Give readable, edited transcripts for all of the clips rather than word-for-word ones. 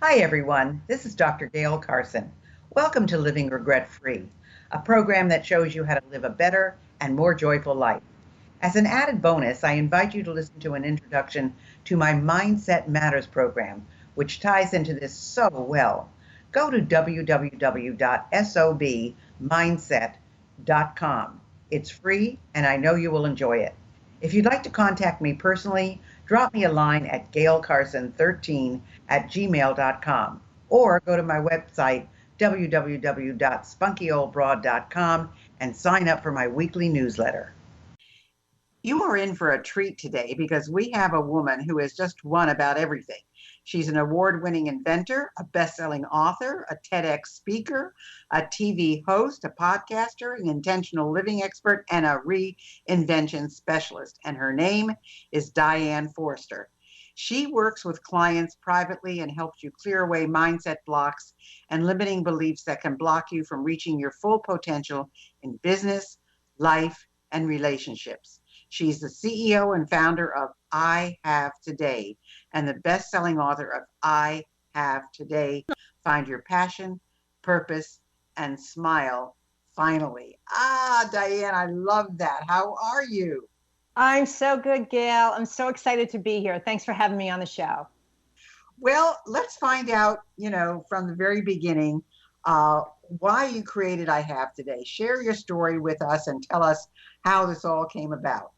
Hi, everyone. This is Dr. Gayle Carson. Welcome to Living Regret Free, a program that shows you how to live a better and more joyful life. As an added bonus, I invite you to listen to an introduction to my Mindset Matters program, which ties into this so well. Go to www.sobmindset.com. It's free, and I know you will enjoy it. If you'd like to contact me personally, drop me a line at gaylecarson13@gmail.com or go to my website, www.spunkyoldbroad.com, and sign up for my weekly newsletter. You are in for a treat today because we have a woman who has just won about everything. She's an award-winning inventor, a best-selling author, a Tedx speaker, a TV host, a podcaster, an intentional living expert, and a Re-Invention Specialist. And her name is Diane Forster. She works with clients privately and helps you clear away mindset blocks and limiting beliefs that can block you from reaching your full potential in business, life, and relationships. She's the CEO and founder of I Have Today and the best-selling author of I Have Today, Find Your Passion, Purpose, and Smile Finally. Diane, I love that. How are you? I'm so good, Gayle. I'm so excited to be here. Thanks for having me on the show. Well, let's find out, from the very beginning, why you created I Have Today. Share your story with us and tell us how this all came about.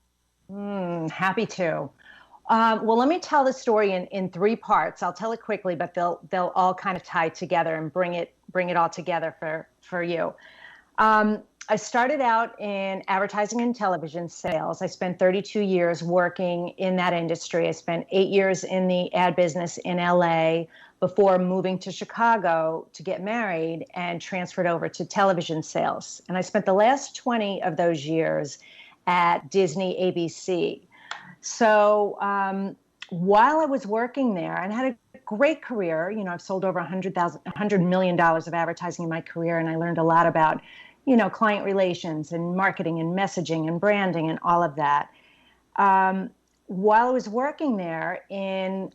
Happy to. Well, let me tell the story in three parts. I'll tell it quickly, but they'll all kind of tie together and bring it all together for you. I started out in advertising and television sales. I spent 32 years working in that industry. I spent 8 years in the ad business in LA before moving to Chicago to get married and transferred over to television sales. And I spent the last 20 of those years at Disney ABC. So while I was working there and had a great career, I've sold over $100 million of advertising in my career, and I learned a lot about, client relations and marketing and messaging and branding and all of that. While I was working there in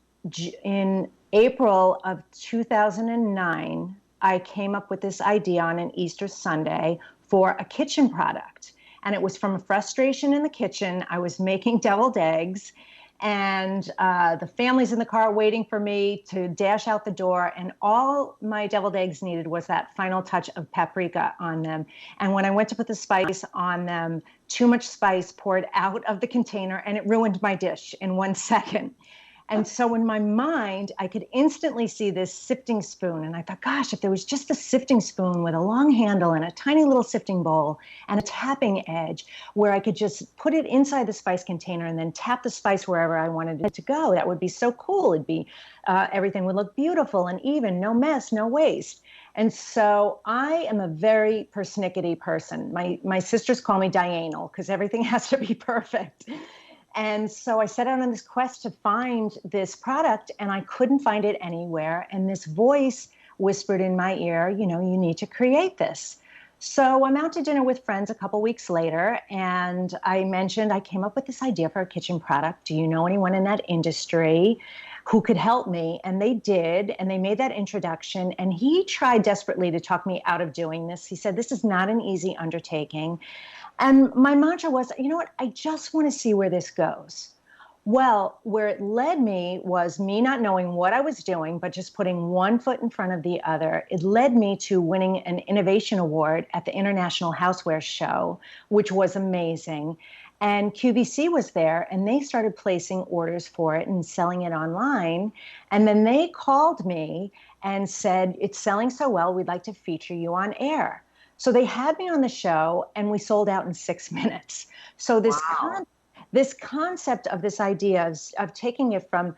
April of 2009, I came up with this idea on an Easter Sunday for a kitchen product. And it was from a frustration in the kitchen. I was making deviled eggs, and the family's in the car waiting for me to dash out the door. And all my deviled eggs needed was that final touch of paprika on them. And when I went to put the spice on them, too much spice poured out of the container, and it ruined my dish in 1 second. And so in my mind, I could instantly see this sifting spoon. And I thought, gosh, if there was just a sifting spoon with a long handle and a tiny little sifting bowl and a tapping edge where I could just put it inside the spice container and then tap the spice wherever I wanted it to go, that would be so cool. It'd be, everything would look beautiful and even, no mess, no waste. And so I am a very persnickety person. My sisters call me Diane because everything has to be perfect. And so I set out on this quest to find this product, and I couldn't find it anywhere. And this voice whispered in my ear, you need to create this. So I'm out to dinner with friends a couple weeks later, and I mentioned I came up with this idea for a kitchen product. Do you know anyone in that industry who could help me? And they did, and they made that introduction. And he tried desperately to talk me out of doing this. He said, this is not an easy undertaking. And my mantra was, I just want to see where this goes. Well, where it led me was me not knowing what I was doing, but just putting one foot in front of the other. It led me to winning an innovation award at the International Houseware Show, which was amazing. And QVC was there, and they started placing orders for it and selling it online. And then they called me and said, it's selling so well, we'd like to feature you on air. So they had me on the show, and we sold out in 6 minutes. So this this concept of this idea of taking it from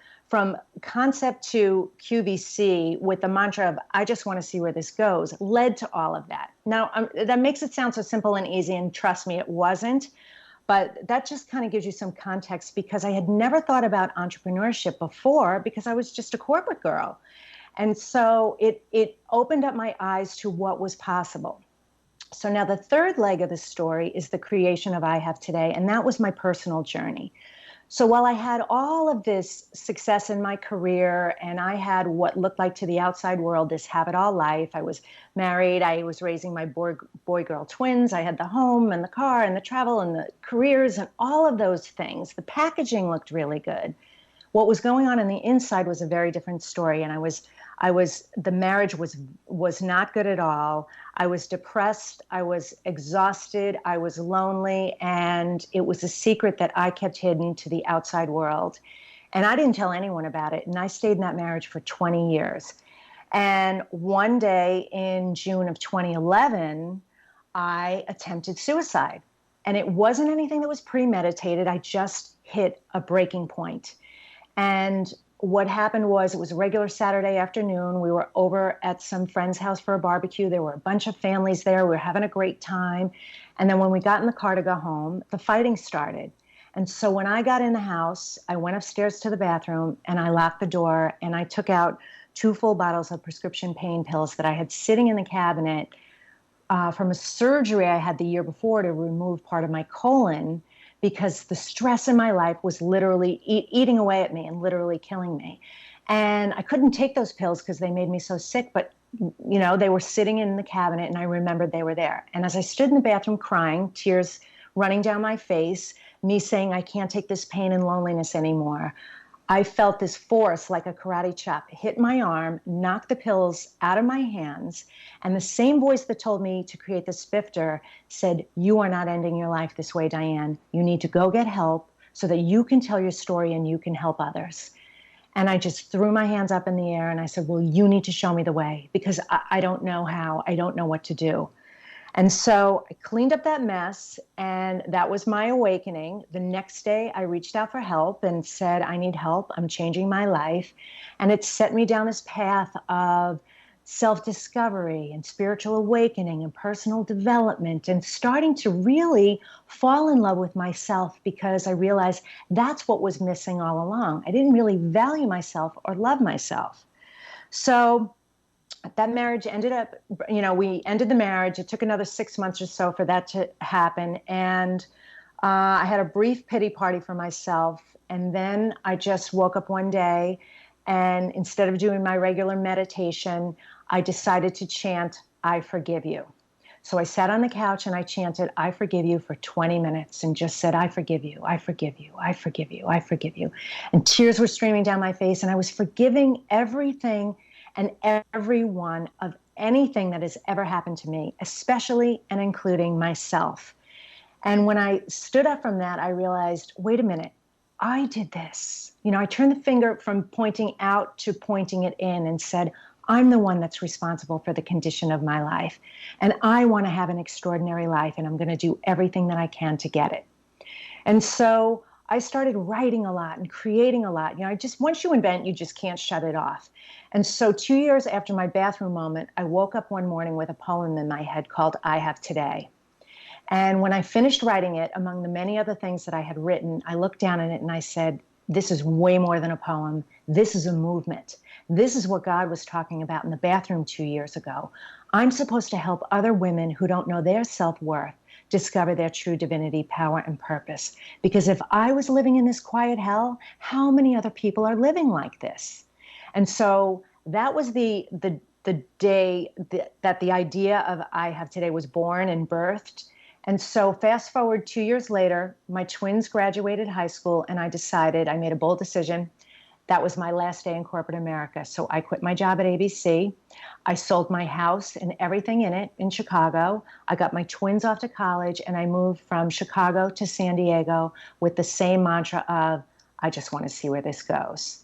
concept to QVC with the mantra of, I just want to see where this goes, led to all of that. Now, that makes it sound so simple and easy, and trust me, it wasn't. But that just kind of gives you some context, because I had never thought about entrepreneurship before because I was just a corporate girl. And so it opened up my eyes to what was possible. So now the third leg of the story is the creation of I Have Today, and that was my personal journey. So while I had all of this success in my career and I had what looked like to the outside world this have-it-all life, I was married, I was raising my boy-girl twins, I had the home and the car and the travel and the careers and all of those things. The packaging looked really good. What was going on the inside was a very different story, and the marriage was not good at all. I was depressed, I was exhausted, I was lonely, and it was a secret that I kept hidden to the outside world. And I didn't tell anyone about it, and I stayed in that marriage for 20 years. And one day in June of 2011, I attempted suicide. And it wasn't anything that was premeditated, I just hit a breaking point. And what happened was, it was a regular Saturday afternoon. We were over at some friend's house for a barbecue. There were a bunch of families there. We were having a great time. And then when we got in the car to go home, the fighting started. And so when I got in the house, I went upstairs to the bathroom and I locked the door and I took out 2 full bottles of prescription pain pills that I had sitting in the cabinet from a surgery I had the year before to remove part of my colon, because the stress in my life was literally eating away at me and literally killing me. And I couldn't take those pills because they made me so sick, but they were sitting in the cabinet and I remembered they were there. And as I stood in the bathroom crying, tears running down my face, me saying, I can't take this pain and loneliness anymore, I felt this force like a karate chop hit my arm, knock the pills out of my hands, and the same voice that told me to create the spifter said, you are not ending your life this way, Diane. You need to go get help so that you can tell your story and you can help others. And I just threw my hands up in the air and I said, well, you need to show me the way, because I don't know how, I don't know what to do. And so I cleaned up that mess, and that was my awakening. The next day, I reached out for help and said, I need help. I'm changing my life. And it set me down this path of self-discovery and spiritual awakening and personal development, and starting to really fall in love with myself, because I realized that's what was missing all along. I didn't really value myself or love myself. So that marriage ended up, we ended the marriage. It took another 6 months or so for that to happen. And I had a brief pity party for myself. And then I just woke up one day, and instead of doing my regular meditation, I decided to chant, I forgive you. So I sat on the couch and I chanted, I forgive you, for 20 minutes, and just said, I forgive you, I forgive you, I forgive you, I forgive you. And tears were streaming down my face, and I was forgiving everything and everyone of anything that has ever happened to me, especially and including myself. And when I stood up from that, I realized, wait a minute, I did this. I turned the finger from pointing out to pointing it in and said, I'm the one that's responsible for the condition of my life. And I want to have an extraordinary life, and I'm going to do everything that I can to get it. And so I started writing a lot and creating a lot. Once you invent, you just can't shut it off. And so 2 years after my bathroom moment, I woke up one morning with a poem in my head called I Have Today. And when I finished writing it, among the many other things that I had written, I looked down at it and I said, this is way more than a poem. This is a movement. This is what God was talking about in the bathroom 2 years ago. I'm supposed to help other women who don't know their self-worth discover their true divinity, power, and purpose. Because if I was living in this quiet hell, how many other people are living like this? And so that was the day that the idea of I Have Today was born and birthed. And so fast forward 2 years later, my twins graduated high school, and I made a bold decision. That was my last day in corporate America. So I quit my job at ABC. I sold my house and everything in it in Chicago. I got my twins off to college, and I moved from Chicago to San Diego with the same mantra of, I just want to see where this goes.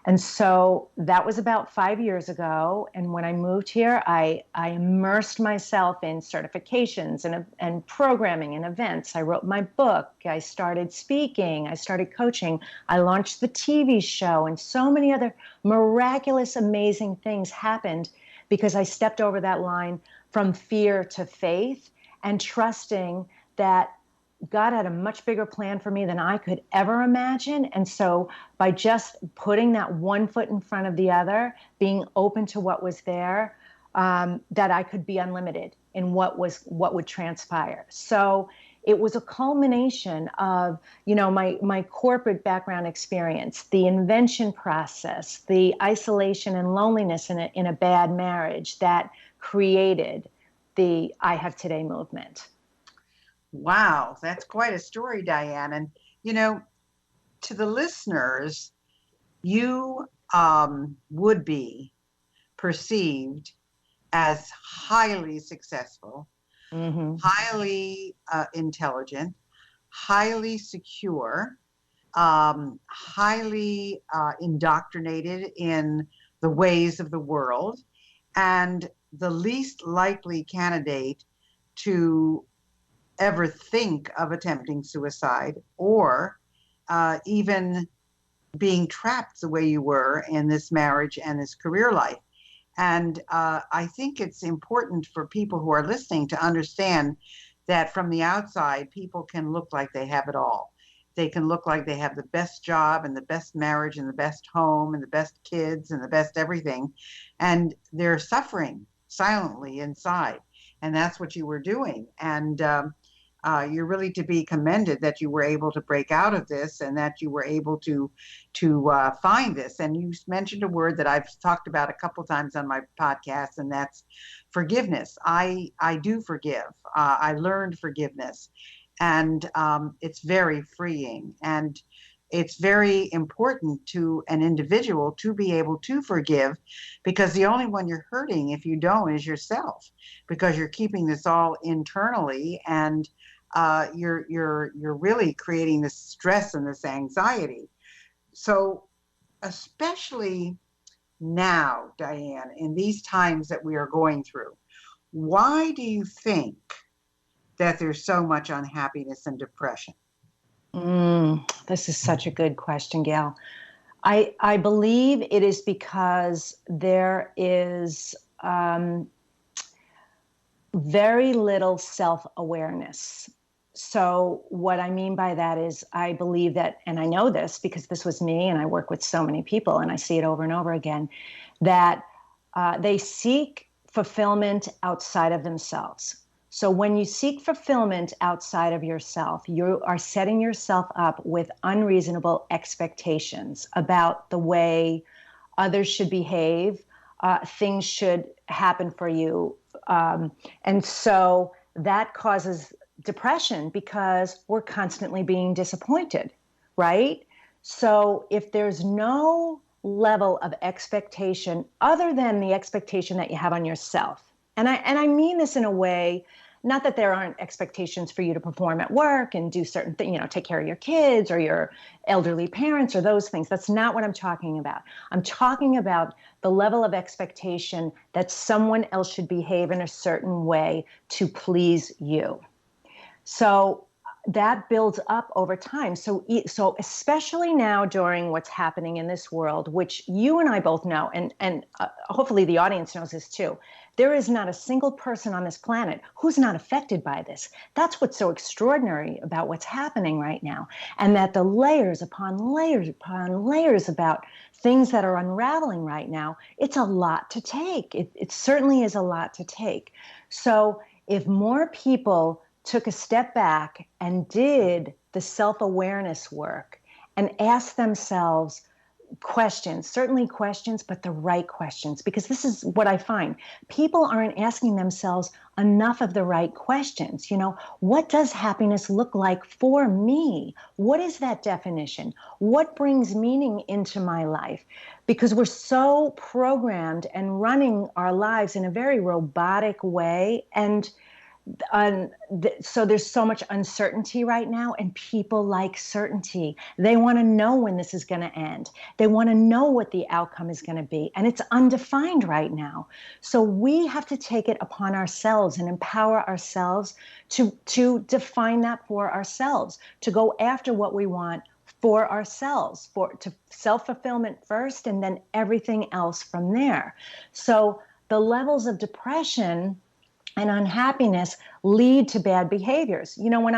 And so that was about 5 years ago. And when I moved here, I immersed myself in certifications and programming and events. I wrote my book. I started speaking. I started coaching. I launched the TV show. And so many other miraculous, amazing things happened because I stepped over that line from fear to faith and trusting that God had a much bigger plan for me than I could ever imagine. And so by just putting that one foot in front of the other, being open to what was there, that I could be unlimited in what would transpire. So it was a culmination of, my corporate background experience, the invention process, the isolation and loneliness in a bad marriage that created the I Have Today movement. Wow, that's quite a story, Diane. And, to the listeners, you would be perceived as highly successful, highly intelligent, highly secure, highly indoctrinated in the ways of the world, and the least likely candidate to ever think of attempting suicide or even being trapped the way you were in this marriage and this career life. And I think it's important for people who are listening to understand that from the outside, people can look like they have it all. They can look like they have the best job and the best marriage and the best home and the best kids and the best everything. And they're suffering silently inside. And that's what you were doing. And you're really to be commended that you were able to break out of this and that you were able to find this. And you mentioned a word that I've talked about a couple times on my podcast, and that's forgiveness. I do forgive. I learned forgiveness, and it's very freeing. And it's very important to an individual to be able to forgive, because the only one you're hurting if you don't is yourself, because you're keeping this all internally, and you're really creating this stress and this anxiety. So especially now, Diane, in these times that we are going through, why do you think that there's so much unhappiness and depression? This is such a good question, Gayle. I believe it is because there is very little self-awareness. So what I mean by that is I believe that, and I know this because this was me and I work with so many people and I see it over and over again, that they seek fulfillment outside of themselves. So when you seek fulfillment outside of yourself, you are setting yourself up with unreasonable expectations about the way others should behave, things should happen for you. And so that causes depression because we're constantly being disappointed, right? So if there's no level of expectation other than the expectation that you have on yourself, and I mean this in a way, not that there aren't expectations for you to perform at work and do certain things, take care of your kids or your elderly parents or those things. That's not what I'm talking about. I'm talking about the level of expectation that someone else should behave in a certain way to please you. So that builds up over time. So especially now during what's happening in this world, which you and I both know, and hopefully the audience knows this too, there is not a single person on this planet who's not affected by this. That's what's so extraordinary about what's happening right now. And that the layers upon layers upon layers about things that are unraveling right now, it's a lot to take. It certainly is a lot to take. So if more people took a step back and did the self-awareness work and asked themselves questions, certainly questions, but the right questions, because this is what I find. People aren't asking themselves enough of the right questions. What does happiness look like for me? What is that definition? What brings meaning into my life? Because we're so programmed and running our lives in a very robotic way, and so there's so much uncertainty right now, and people like certainty. They want to know when this is going to end. They want to know what the outcome is going to be, and it's undefined right now. So we have to take it upon ourselves and empower ourselves to define that for ourselves, to go after what we want for ourselves, to self-fulfillment first, and then everything else from there. So the levels of depression and unhappiness lead to bad behaviors. When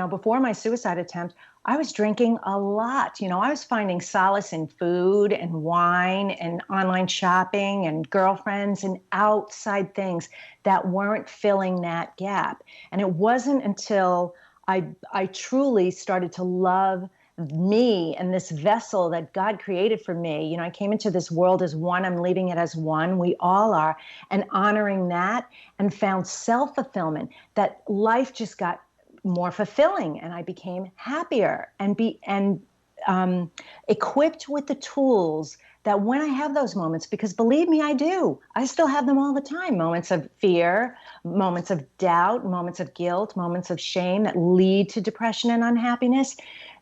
before my suicide attempt, I was drinking a lot. I was finding solace in food and wine and online shopping and girlfriends and outside things that weren't filling that gap. And it wasn't until I truly started to love me and this vessel that God created for me. I came into this world as one. I'm leaving it as one. We all are. And honoring that, and found self-fulfillment, that life just got more fulfilling, and I became happier and equipped with the tools that when I have those moments, because believe me, I do. I still have them all the time. Moments of fear, moments of doubt, moments of guilt, moments of shame that lead to depression and unhappiness,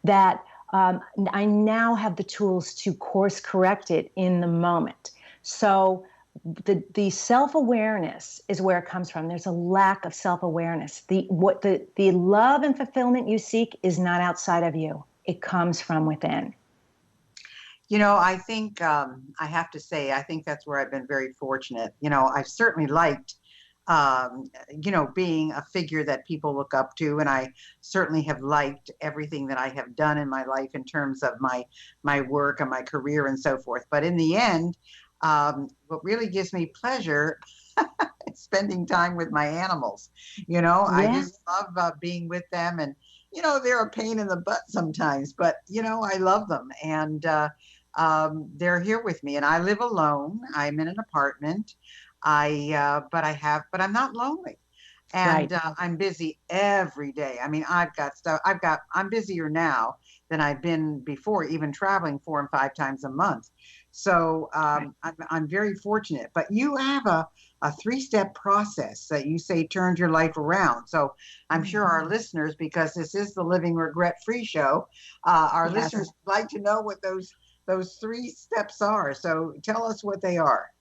that I now have the tools to course correct it in the moment. So the self-awareness is where it comes from. There's a lack of self-awareness. The love and fulfillment you seek is not outside of you. It comes from within. I think I have to say, I think that's where I've been very fortunate. I've certainly liked, being a figure that people look up to. And I certainly have liked everything that I have done in my life in terms of my work and my career and so forth. But in the end, what really gives me pleasure is spending time with my animals. I just love being with them, and they're a pain in the butt sometimes, but I love them, and they're here with me. And I live alone. I'm in an apartment. But I'm not lonely. And Right. I'm busy every day. I mean, I've got stuff. I'm busier now than I've been before, even traveling 4 and 5 times a month. So I'm very fortunate. But you have a 3-step process that you say turned your life around. So I'm sure our listeners, because this is the Living Regret-Free show, our listeners would like to know what those 3 steps are. So tell us what they are.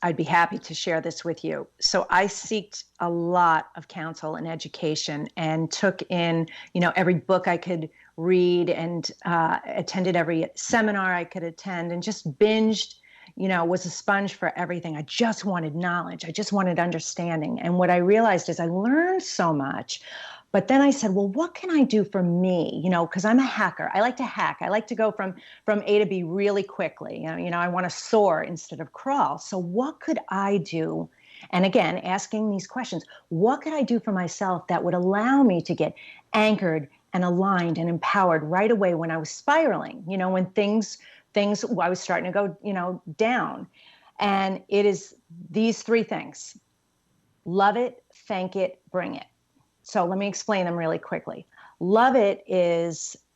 I'd be happy to share this with you. So I sought a lot of counsel and education, and took in, every book I could read, and attended every seminar I could attend, and just binged, was a sponge for everything. I just wanted knowledge. I just wanted understanding. And what I realized is I learned so much. But then I said, well, what can I do for me? Because I'm a hacker. I like to hack. I like to go from A to B really quickly. I want to soar instead of crawl. So what could I do? And again, asking these questions, what could I do for myself that would allow me to get anchored and aligned and empowered right away when I was spiraling, when things I was starting to go, down. And it is these 3 things: love it, thank it, bring it. So let me explain them really quickly. Love it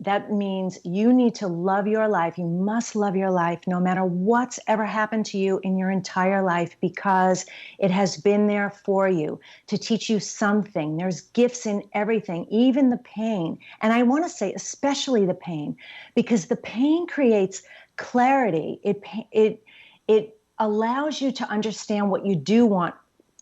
that means you need to love your life. You must love your life no matter what's ever happened to you in your entire life, because it has been there for you to teach you something. There's gifts in everything, even the pain. And I want to say especially the pain, because the pain creates clarity. It allows you to understand what you do want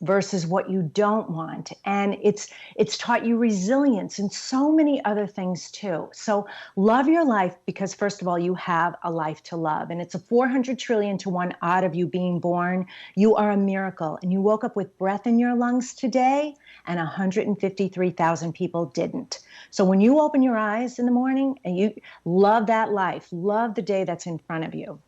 versus what you don't want. And it's taught you resilience and so many other things too. So love your life, because first of all, you have a life to love, and it's a 400 trillion to 1 odd of you being born. You are a miracle, and you woke up with breath in your lungs today, and 153,000 people didn't. So when you open your eyes in the morning and you love that life, love the day that's in front of you.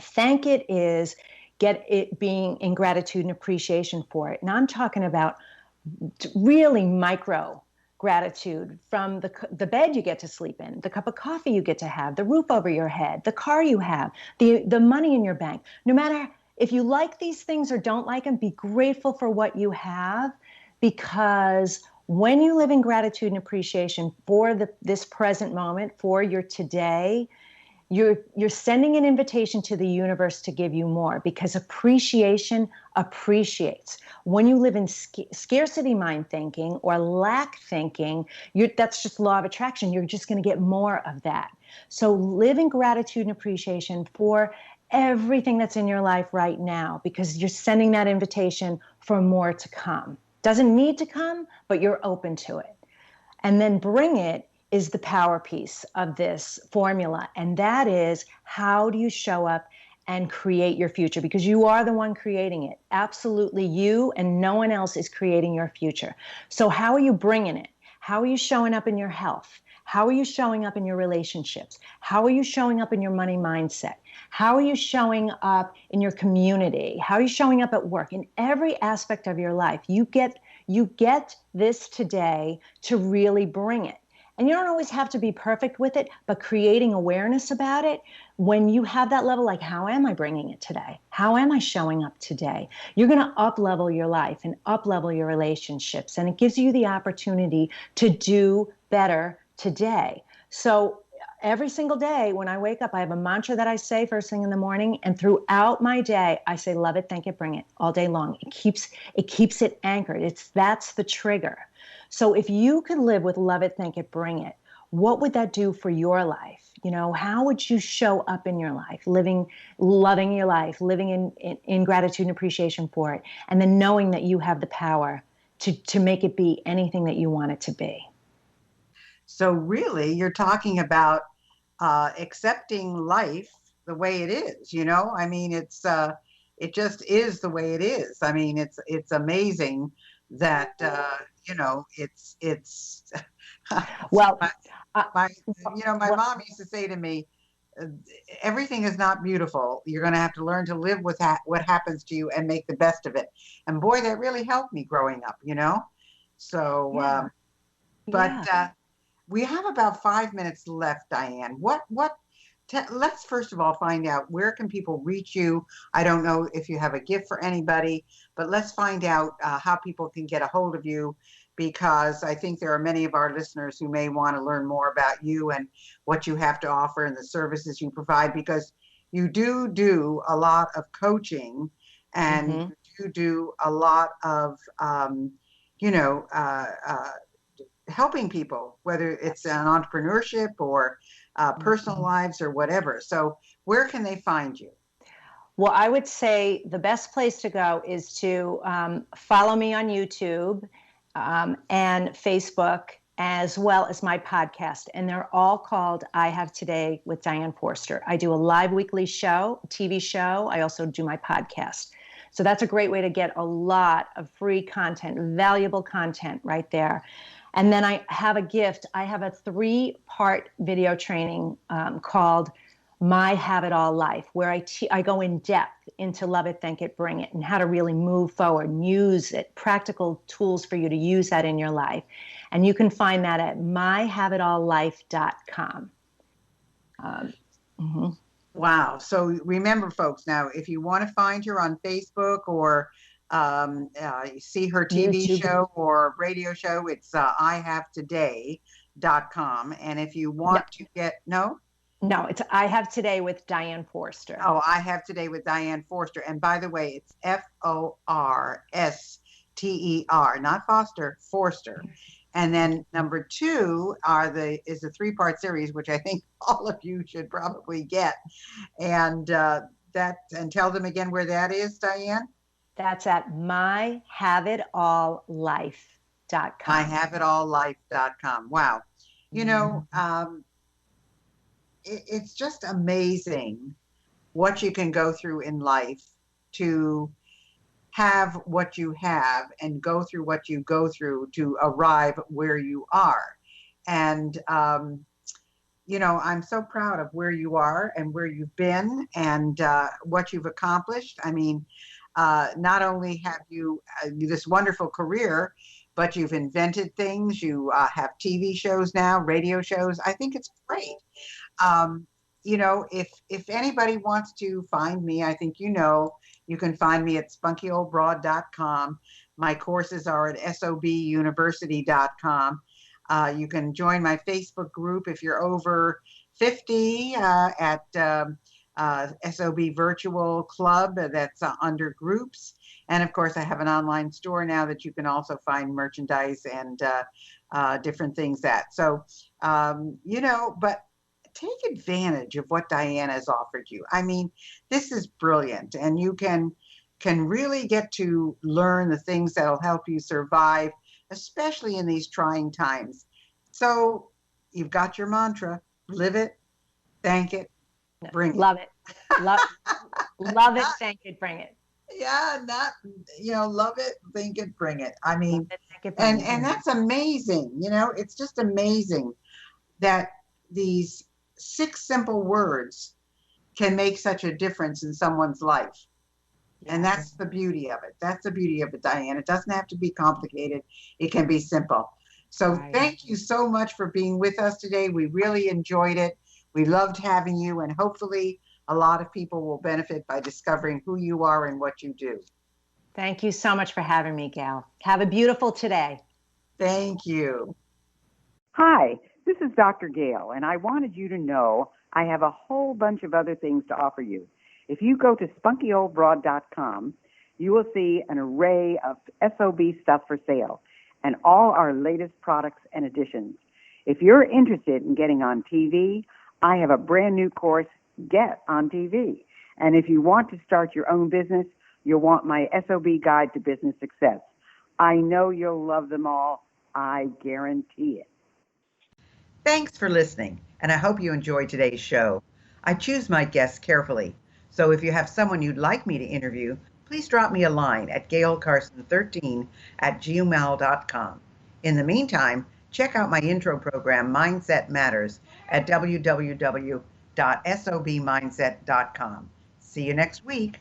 Thank it is get it being in gratitude and appreciation for it. And I'm talking about really micro gratitude, from the bed you get to sleep in, the cup of coffee you get to have, the roof over your head, the car you have, the money in your bank. No matter if you like these things or don't like them, be grateful for what you have, because when you live in gratitude and appreciation for this present moment, for your today, you're sending an invitation to the universe to give you more, because appreciation appreciates. When you live in scarcity mind thinking or lack thinking, that's just law of attraction. You're just going to get more of that. So live in gratitude and appreciation for everything that's in your life right now, because you're sending that invitation for more to come. Doesn't need to come, but you're open to it. And then bring it is the power piece of this formula. And that is, how do you show up and create your future? Because you are the one creating it. Absolutely you, and no one else is creating your future. So how are you bringing it? How are you showing up in your health? How are you showing up in your relationships? How are you showing up in your money mindset? How are you showing up in your community? How are you showing up at work? In every aspect of your life, you get this today to really bring it. And you don't always have to be perfect with it, but creating awareness about it, when you have that level, like, how am I bringing it today? How am I showing up today? You're going to up-level your life and up-level your relationships. And it gives you the opportunity to do better today. So every single day when I wake up, I have a mantra that I say first thing in the morning. And throughout my day, I say, love it, thank it, bring it, all day long. It keeps it anchored. That's the trigger. So if you could live with love it, thank it, bring it, what would that do for your life? You know, how would you show up in your life, loving your life, living in gratitude and appreciation for it, and then knowing that you have the power to make it be anything that you want it to be? So really, you're talking about accepting life the way it is. You know, I mean, it just is the way it is. I mean, it's amazing that you know, it's well, my mom used to say to me, everything is not beautiful. You're going to have to learn to live with what happens to you and make the best of it. And boy, that really helped me growing up, you know? So, yeah. But we have about 5 minutes left, Diane. Let's first of all find out, where can people reach you? I don't know if you have a gift for anybody, but let's find out how people can get a hold of you, because I think there are many of our listeners who may want to learn more about you and what you have to offer and the services you provide, because you do a lot of coaching, and you do a lot of, helping people, whether it's an entrepreneurship or personal lives or whatever. So where can they find you? Well, I would say the best place to go is to follow me on YouTube and Facebook, as well as my podcast. And they're all called I Have Today with Diane Forster. I do a live weekly show, TV show. I also do my podcast. So that's a great way to get a lot of free content, valuable content right there. And then I have a gift. I have a 3-part video training called My Have It All Life, where I go in depth into love it, thank it, bring it, and how to really move forward and use it, practical tools for you to use that in your life. And you can find that at myhaveitalllife.com. Wow. So remember, folks, now, if you want to find her on Facebook or see her TV YouTube show or radio show, it's ihavetoday.com. And if you want to get, No, it's I Have Today with Diane Forster. Oh, I Have Today with Diane Forster. And by the way, it's Forster, not Foster, Forster. And then number 2 is a 3-part series, which I think all of you should probably get. And and tell them again where that is, Diane. That's at myhaveitalllife.com. myhaveitalllife.com. Wow. You know, it's just amazing what you can go through in life to have what you have and go through what you go through to arrive where you are. And, I'm so proud of where you are and where you've been and what you've accomplished. I mean, not only have you this wonderful career, but you've invented things. You have TV shows now, radio shows. I think it's great. If anybody wants to find me, I think you can find me at spunkyoldbroad.com. My courses are at sobuniversity.com. You can join my Facebook group if you're over 50 at SOB Virtual Club. That's under groups. And of course, I have an online store now that you can also find merchandise and different things at. So, but take advantage of what Diane has offered you. I mean, this is brilliant, and you can really get to learn the things that'll help you survive, especially in these trying times. So you've got your mantra: live it, thank it, bring it. Love it. Love it, thank it, bring it. Yeah, not, love it, think it, bring it. I mean, And and that's amazing. It's just amazing that these 6 simple words can make such a difference in someone's life. And that's the beauty of it. That's the beauty of it, Diane. It doesn't have to be complicated. It can be simple. So thank you so much for being with us today. We really enjoyed it. We loved having you, and hopefully a lot of people will benefit by discovering who you are and what you do. Thank you so much for having me, Gayle. Have a beautiful today. Thank you. Hi, this is Dr. Gayle, and I wanted you to know I have a whole bunch of other things to offer you. If you go to spunkyoldbroad.com, you will see an array of SOB stuff for sale and all our latest products and additions. If you're interested in getting on TV, I have a brand new course, Get on TV. And if you want to start your own business, you'll want my SOB Guide to Business Success. I know you'll love them all. I guarantee it. Thanks for listening, and I hope you enjoyed today's show. I choose my guests carefully, so if you have someone you'd like me to interview, please drop me a line at gaylecarson13@gmail.com. In the meantime, check out my intro program, Mindset Matters, at www.sobmindset.com. See you next week.